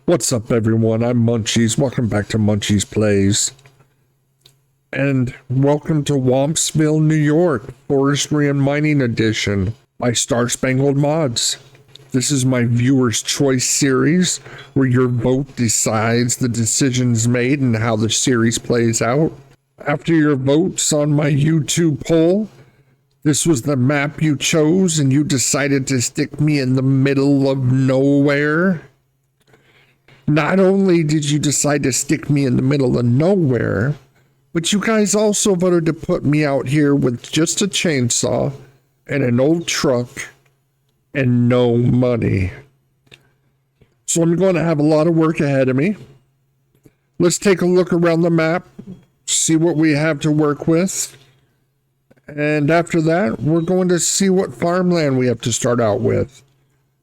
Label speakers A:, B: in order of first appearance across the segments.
A: What's up, everyone? I'm Munchiezzz. Welcome back to Munchiezzz Plays. And welcome to Wampsville, New York, Forestry and Mining Edition by Star Spangled Mods. This is my Viewer's Choice series, where your vote decides the decisions made and how the series plays out. After your votes on my YouTube poll, this was the map you chose, and you decided to stick me in the middle of nowhere. Not only did you decide to stick me in the middle of nowhere, but you guys also voted to put me out here with just a chainsaw and an old truck and no money. So I'm going to have a lot of work ahead of me. Let's take a look around the map, see what we have to work with. And after that, we're going to see what farmland we have to start out with.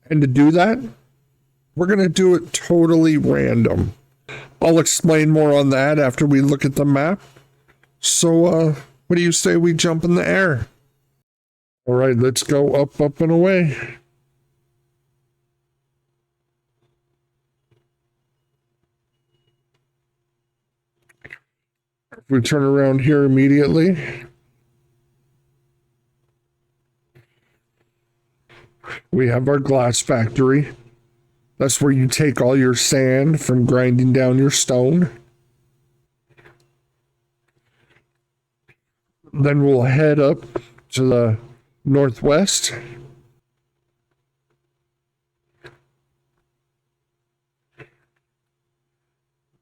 A: And to do that, we're going to do it totally random. I'll explain more on that after we look at the map. So, what do you say we jump in the air? All right, let's go up, up, and away. If we turn around here immediately, we have our glass factory. That's where you take all your sand from grinding down your stone. Then we'll head up to the northwest.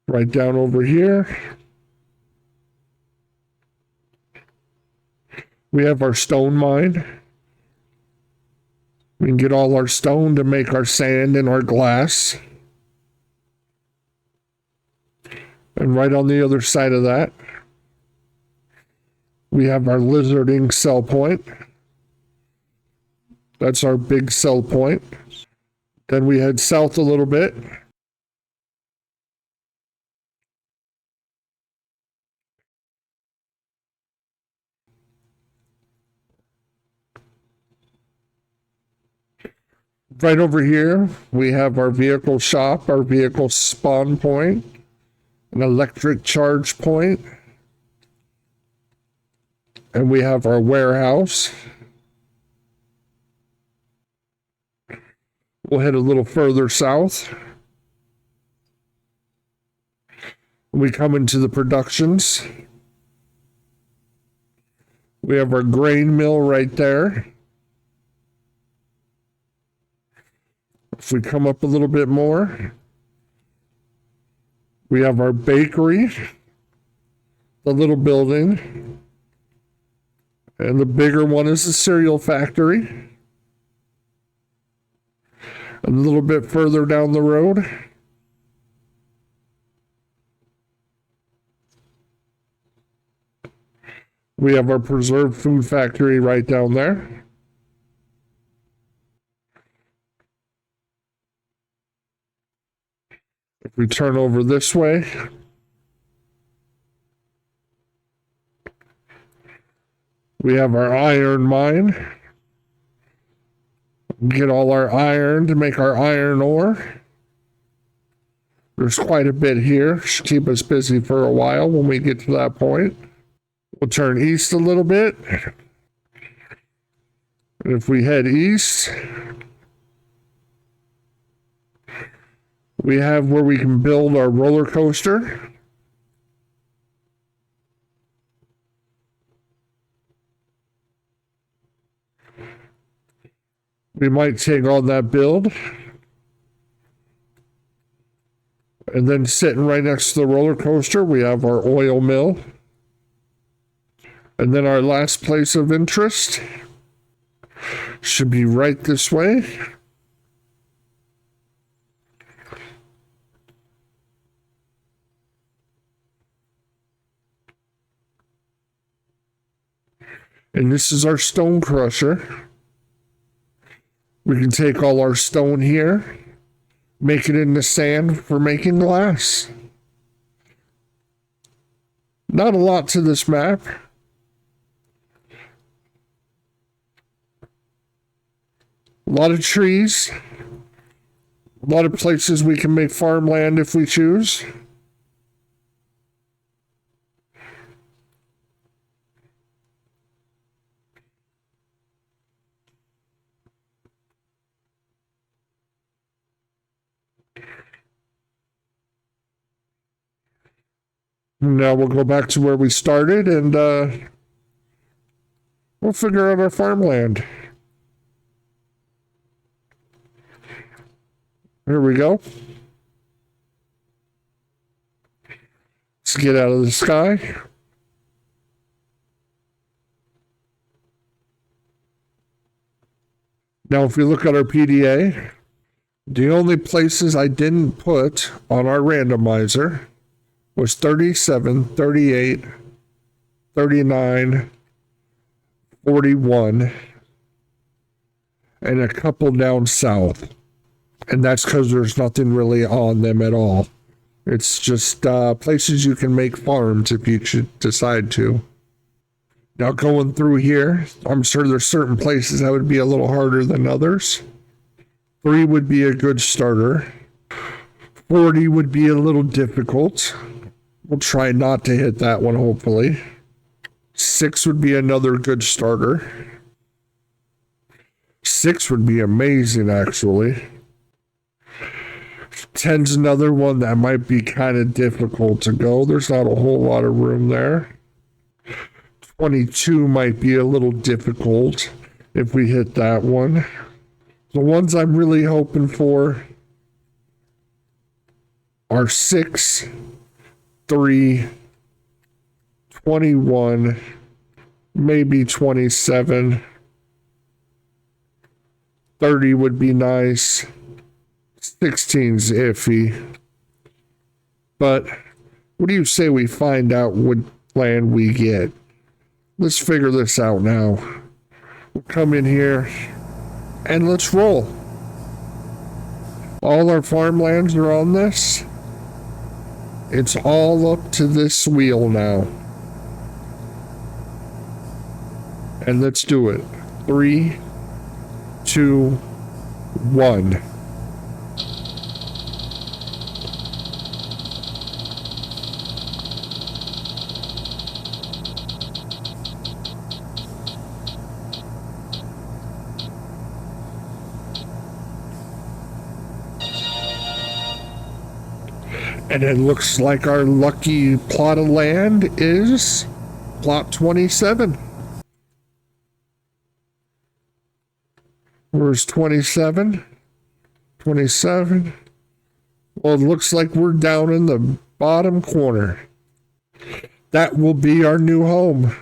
A: Right down over here. We have our stone mine. We can get all our stone to make our sand and our glass. And right on the other side of that, we have our lizard ink sell point. That's our big sell point. Then we head south a little bit. Right over here, we have our vehicle shop, our vehicle spawn point, an electric charge point, and we have our warehouse. We'll head a little further south. We come into the productions. We have our grain mill right there. If we come up a little bit more, we have our bakery, the little building, and the bigger one is the cereal factory. And a little bit further down the road, we have our preserved food factory right down there. If we turn over this way, we have our iron mine. Get all our iron to make our iron ore. There's quite a bit here. Should keep us busy for a while when we get to that point. We'll turn east a little bit. And if we head east, we have where we can build our roller coaster. We might take on that build. And then sitting right next to the roller coaster, we have our oil mill. And then our last place of interest should be right this way. And this is our stone crusher. We can take all our stone here, make it into sand for making glass. Not a lot to this map. A lot of trees, A lot of places we can make farmland if we choose. Now we'll go back to where we started and we'll figure out our farmland. Here we go. Let's get out of the sky. Now, if we look at our PDA, the only places I didn't put on our randomizer was 37, 38, 39, 41, and a couple down south. And that's because there's nothing really on them at all. It's just places you can make farms if you should decide to. Now going through here, I'm sure there's certain places that would be a little harder than others. 3 would be a good starter. 40 would be a little difficult. We'll try not to hit that one, hopefully. 6 would be another good starter. 6 would be amazing, actually. 10's another one that might be kind of difficult to go. There's not a whole lot of room there. 22 might be a little difficult if we hit that one. The ones I'm really hoping for are 6, 3, 21, maybe 27. 30 would be nice. 16's iffy. But what do you say we find out what land we get? Let's figure this out now. We'll come in here and let's roll. All our farmlands are on this. It's all up to this wheel now. And let's do it. 3, 2, 1. And it looks like our lucky plot of land is plot 27. Where's 27? 27. Well, it looks like we're down in the bottom corner. That will be our new home.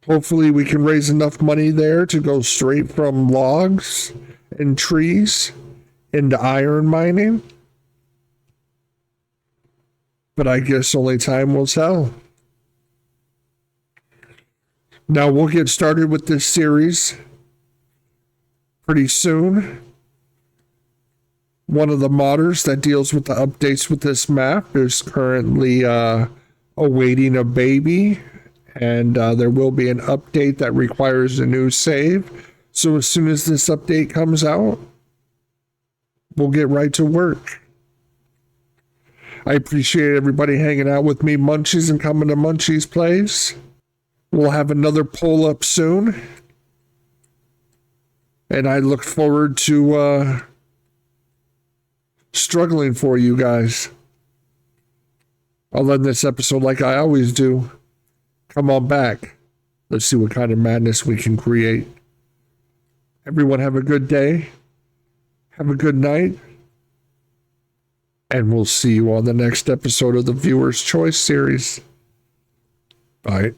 A: Hopefully we can raise enough money there to go straight from logs and trees into iron mining. But I guess only time will tell. Now we'll get started with this series pretty soon. One of the modders that deals with the updates with this map is currently awaiting a baby, and there will be an update that requires a new save. So as soon as this update comes out, we'll get right to work. I appreciate everybody hanging out with me, Munchiezzz, and coming to Munchiezzz Plays. We'll have another poll up soon. And I look forward to struggling for you guys. I'll end this episode like I always do. Come on back. Let's see what kind of madness we can create. Everyone have a good day. Have a good night. And we'll see you on the next episode of the Viewer's Choice series. Bye.